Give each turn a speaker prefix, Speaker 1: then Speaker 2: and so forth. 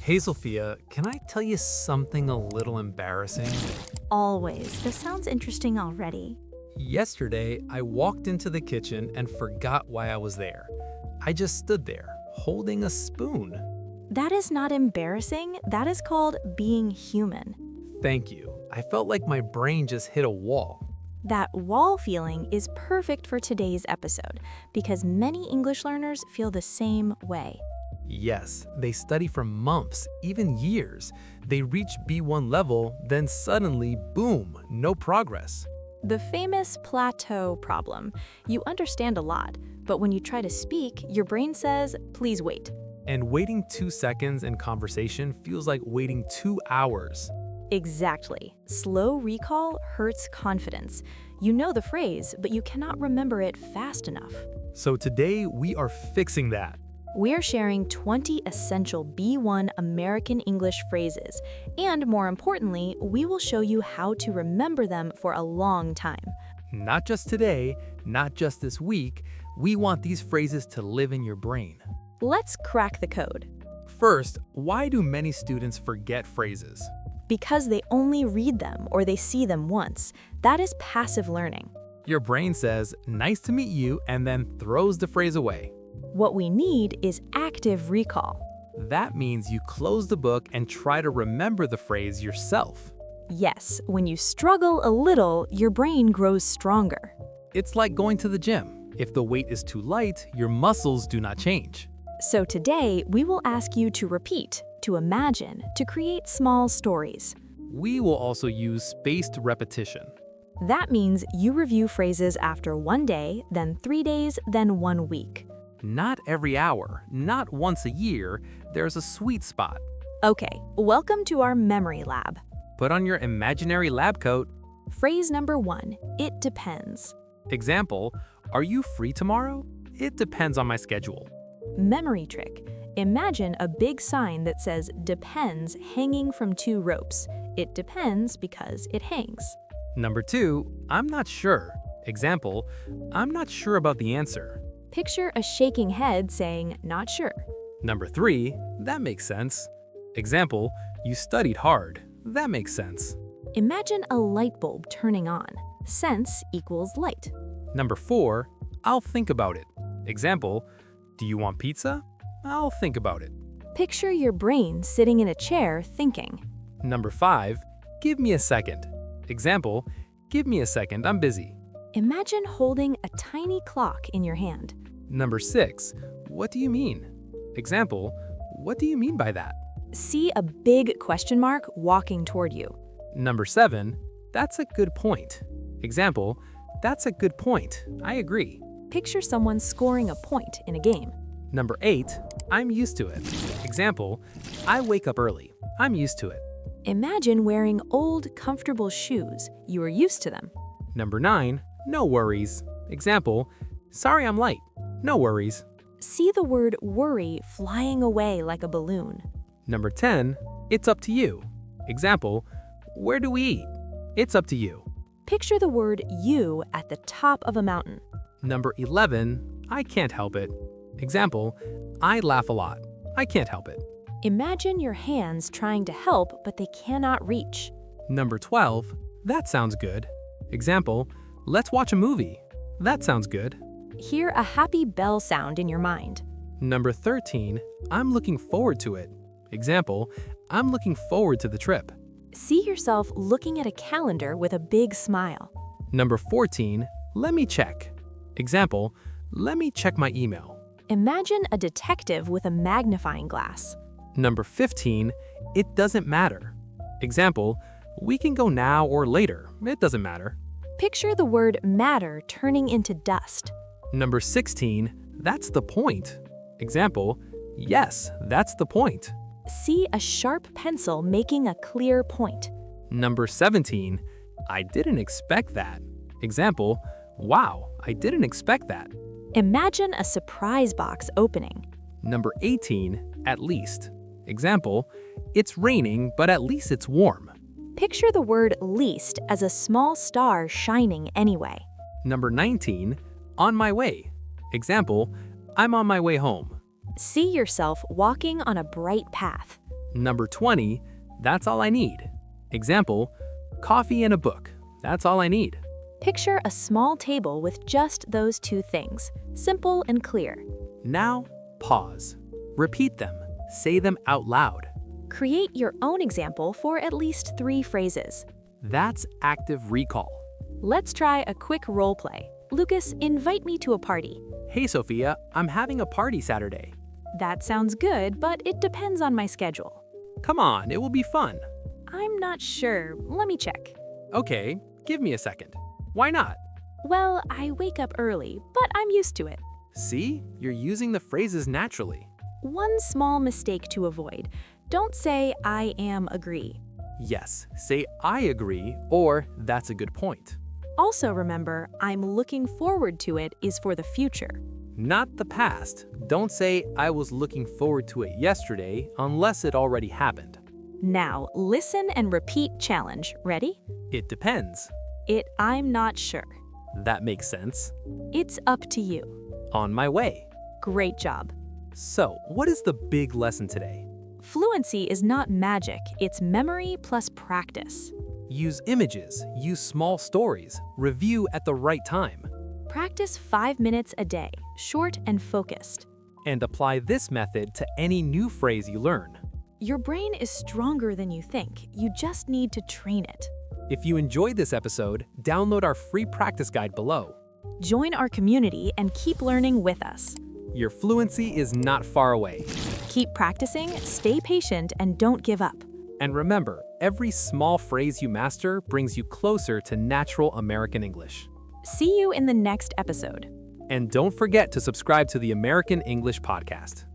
Speaker 1: Hey Sophia, can I tell you something a little embarrassing?
Speaker 2: Always. This sounds interesting already.
Speaker 1: Yesterday, I walked into the kitchen and forgot why I was there. I just stood there, holding a spoon.
Speaker 2: That is not embarrassing. That is called being human.
Speaker 1: Thank you. I felt like my brain just hit a wall.
Speaker 2: That wall feeling is perfect for today's episode because many English learners feel the same way.
Speaker 1: Yes, they study for months, even years. They reach B1 level, then suddenly, boom, no progress.
Speaker 2: The famous plateau problem. You understand a lot, but when you try to speak, your brain says, please wait.
Speaker 1: And waiting 2 seconds in conversation feels like waiting 2 hours.
Speaker 2: Exactly. Slow recall hurts confidence. You know the phrase, but you cannot remember it fast enough.
Speaker 1: So today, we are fixing that.
Speaker 2: We're sharing 20 essential B1 American English phrases, and more importantly, we will show you how to remember them for a long time.
Speaker 1: Not just today, not just this week, we want these phrases to live in your brain.
Speaker 2: Let's crack the code.
Speaker 1: First, why do many students forget phrases?
Speaker 2: Because they only read them or they see them once. That is passive learning.
Speaker 1: Your brain says, nice to meet you, and then throws the phrase away.
Speaker 2: What we need is active recall.
Speaker 1: That means you close the book and try to remember the phrase yourself.
Speaker 2: Yes, when you struggle a little, your brain grows stronger.
Speaker 1: It's like going to the gym. If the weight is too light, your muscles do not change.
Speaker 2: So today, we will ask you to repeat, to imagine, to create small stories.
Speaker 1: We will also use spaced repetition.
Speaker 2: That means you review phrases after 1 day, then 3 days, then 1 week.
Speaker 1: Not every hour, not once a year, there's a sweet spot.
Speaker 2: Okay, welcome to our memory lab.
Speaker 1: Put on your imaginary lab coat.
Speaker 2: Phrase number 1, it depends.
Speaker 1: Example, are you free tomorrow? It depends on my schedule.
Speaker 2: Memory trick. Imagine a big sign that says depends hanging from 2 ropes. It depends because it hangs.
Speaker 1: Number 2, I'm not sure. Example, I'm not sure about the answer.
Speaker 2: Picture a shaking head saying, not sure.
Speaker 1: Number 3, that makes sense. Example, you studied hard. That makes sense.
Speaker 2: Imagine a light bulb turning on. Sense equals light.
Speaker 1: Number 4, I'll think about it. Example, do you want pizza? I'll think about it.
Speaker 2: Picture your brain sitting in a chair thinking.
Speaker 1: Number 5, give me a second. Example, give me a second, I'm busy.
Speaker 2: Imagine holding a tiny clock in your hand.
Speaker 1: Number 6, what do you mean? Example, what do you mean by that?
Speaker 2: See a big question mark walking toward you.
Speaker 1: Number 7, that's a good point. Example, that's a good point, I agree.
Speaker 2: Picture someone scoring a point in a game.
Speaker 1: Number 8, I'm used to it. Example, I wake up early, I'm used to it.
Speaker 2: Imagine wearing old, comfortable shoes. You are used to them.
Speaker 1: Number 9, no worries. Example, sorry I'm late, no worries.
Speaker 2: See the word worry flying away like a balloon.
Speaker 1: Number 10, it's up to you. Example, where do we eat? It's up to you.
Speaker 2: Picture the word you at the top of a mountain.
Speaker 1: Number 11, I can't help it. Example, I laugh a lot. I can't help it.
Speaker 2: Imagine your hands trying to help, but they cannot reach.
Speaker 1: Number 12, that sounds good. Example, let's watch a movie. That sounds good.
Speaker 2: Hear a happy bell sound in your mind.
Speaker 1: Number 13, I'm looking forward to it. Example, I'm looking forward to the trip.
Speaker 2: See yourself looking at a calendar with a big smile.
Speaker 1: Number 14, let me check. Example, let me check my email.
Speaker 2: Imagine a detective with a magnifying glass.
Speaker 1: Number 15, it doesn't matter. Example, we can go now or later. It doesn't matter.
Speaker 2: Picture the word matter turning into dust.
Speaker 1: Number 16, that's the point. Example, yes, that's the point.
Speaker 2: See a sharp pencil making a clear point.
Speaker 1: Number 17, I didn't expect that. Example, wow, I didn't expect that.
Speaker 2: Imagine a surprise box opening.
Speaker 1: Number 18, at least. Example, it's raining, but at least it's warm.
Speaker 2: Picture the word least as a small star shining anyway.
Speaker 1: Number 19, on my way. Example, I'm on my way home.
Speaker 2: See yourself walking on a bright path.
Speaker 1: Number 20, that's all I need. Example, coffee and a book. That's all I need.
Speaker 2: Picture a small table with just those two things. Simple and clear.
Speaker 1: Now, pause. Repeat them. Say them out loud.
Speaker 2: Create your own example for at least 3 phrases.
Speaker 1: That's active recall.
Speaker 2: Let's try a quick role play. Lucas, invite me to a party.
Speaker 1: Hey, Sophia, I'm having a party Saturday.
Speaker 2: That sounds good, but it depends on my schedule.
Speaker 1: Come on, it will be fun.
Speaker 2: I'm not sure. Let me check.
Speaker 1: Okay, give me a second. Why not?
Speaker 2: Well, I wake up early, but I'm used to it.
Speaker 1: See, you're using the phrases naturally.
Speaker 2: One small mistake to avoid. Don't say I am agree.
Speaker 1: Yes, say I agree or that's a good point.
Speaker 2: Also remember, I'm looking forward to it is for the future.
Speaker 1: Not the past. Don't say I was looking forward to it yesterday unless it already happened.
Speaker 2: Now, listen and repeat challenge. Ready?
Speaker 1: It depends.
Speaker 2: I'm not sure.
Speaker 1: That makes sense.
Speaker 2: It's up to you.
Speaker 1: On my way.
Speaker 2: Great job.
Speaker 1: So, what is the big lesson today?
Speaker 2: Fluency is not magic, it's memory plus practice.
Speaker 1: Use images, use small stories, review at the right time.
Speaker 2: Practice 5 minutes a day, short and focused.
Speaker 1: And apply this method to any new phrase you learn.
Speaker 2: Your brain is stronger than you think. You just need to train it.
Speaker 1: If you enjoyed this episode, download our free practice guide below.
Speaker 2: Join our community and keep learning with us.
Speaker 1: Your fluency is not far away.
Speaker 2: Keep practicing, stay patient, and don't give up.
Speaker 1: And remember, every small phrase you master brings you closer to natural American English.
Speaker 2: See you in the next episode.
Speaker 1: And don't forget to subscribe to the American English Podcast.